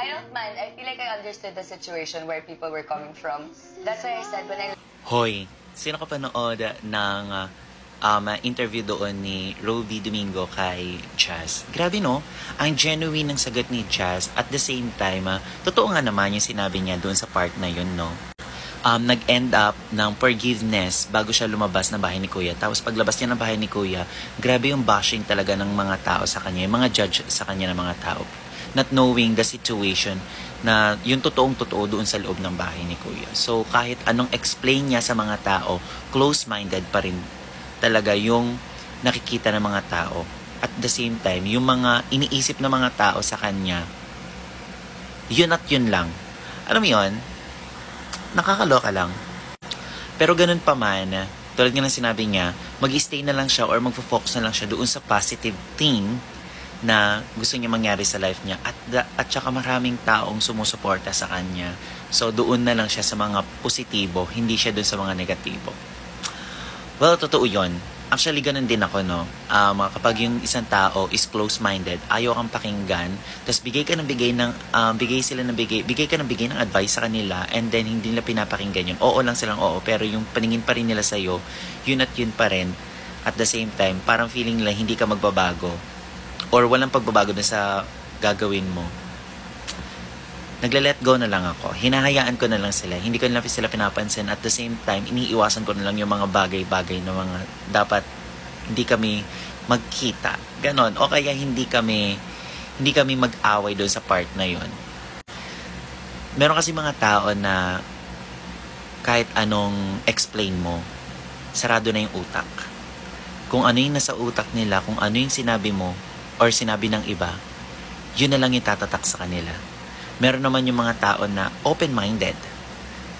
I don't mind. I feel like I understood the situation where people were coming from. That's why I said when I... Hoy, sino ka panood ng interview doon ni Roby Domingo kay Jazz? Grabe no? Ang genuine ng sagot ni Jazz at the same time, totoo nga naman yung sinabi niya doon sa part na yun, no? Nag-end up ng forgiveness bago siya lumabas ng bahay ni Kuya. Tapos paglabas niya ng bahay ni Kuya, grabe yung bashing talaga ng mga tao sa kanya, yung mga judge sa kanya ng mga tao. Not knowing the situation na yung totoong-totoo doon sa loob ng bahay ni Kuya. So kahit anong explain niya sa mga tao, close-minded pa rin talaga yung nakikita ng mga tao. At the same time, yung mga iniisip ng mga tao sa kanya, yun at yun lang. Alam mo yun? Nakakaloka lang. Pero ganun pa man, tulad nga ng sinabi niya, mag-stay na lang siya or mag-focus na lang siya doon sa positive thing na gusto niya mangyari sa life niya at saka maraming taong sumusuporta sa kanya. So doon na lang siya sa mga positibo, hindi siya doon sa mga negatibo. Well, totoo yun. Actually, ganun din ako, no? Kapag yung isang tao is close-minded, ayaw kang pakinggan, tapos bigay ka ng advice sa kanila, and then hindi nila pinapakinggan yun. Oo lang silang oo, pero yung paningin pa rin nila sa'yo, yun at yun pa rin. At the same time, parang feeling nila hindi ka magbabago, or walang pagbabago na sa gagawin mo. Nagle-let go na lang ako. Hinahayaan ko na lang sila. Hindi ko na sila pinapansin. At the same time, iniiwasan ko na lang yung mga bagay-bagay na mga dapat hindi kami magkita. Ganon. O kaya hindi kami mag-away doon sa part na yon. Meron kasi mga tao na kahit anong explain mo, sarado na yung utak. Kung ano yung nasa utak nila, kung ano yung sinabi mo or sinabi ng iba, yun na lang yung tatatak sa kanila. Meron naman yung mga tao na open-minded,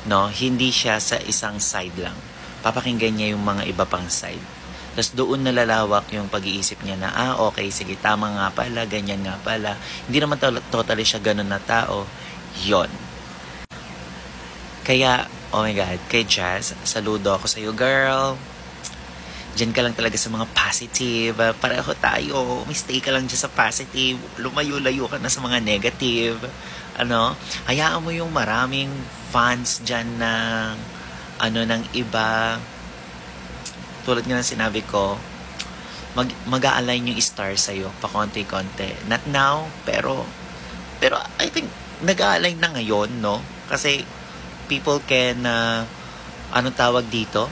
no? Hindi siya sa isang side lang. Papakinggan niya yung mga iba pang side. Tapos doon nalalawak yung pag-iisip niya na, okay, sige, tama nga pala, ganyan nga pala. Hindi naman totally siya ganun na tao. Yon. Kaya, oh my God, kay Jazz, saludo ako sa'yo, girl. Diyan ka lang talaga sa mga positive. Pareho tayo. Mistake ka lang dyan sa positive. Lumayo-layo ka na sa mga negative. Hayaan mo yung maraming fans dyan ng iba. Tulad nga ng sinabi ko, mag-a-align yung star sa'yo pa konti-konti. Not now, pero I think nag-a-align na ngayon, no? Kasi people can, anong tawag dito?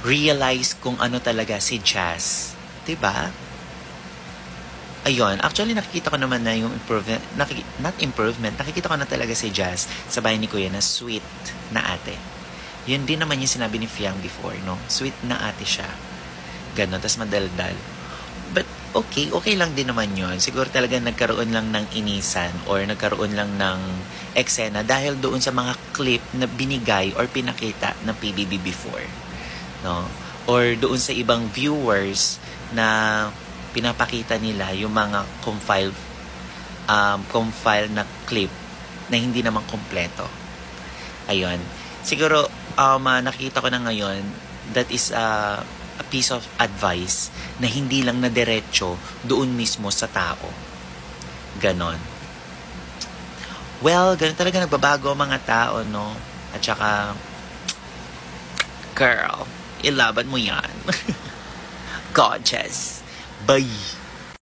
Realize kung ano talaga si Jazz. Diba? Ayun, actually nakikita ko naman na yung improvement, nakikita ko na talaga si Jazz sa bahay ni Kuya na sweet na ate. Yun din naman yung sinabi ni Fiang before, no? Sweet na ate siya. Ganon, tas madaldal. But okay lang din naman yun. Siguro talaga nagkaroon lang ng inisan or nagkaroon lang ng eksena dahil doon sa mga clip na binigay or pinakita ng PBB before. No? Or doon sa ibang viewers na pinapakita nila yung mga compile na clip na hindi naman kompleto. Ayun. Siguro, nakita ko na ngayon, that is a piece of advice na hindi lang na diretso doon mismo sa tao. Ganon. Well, ganun talaga nagbabago ang mga tao, no? At saka, girl, ilaban mo yan. Gorgeous. Bye.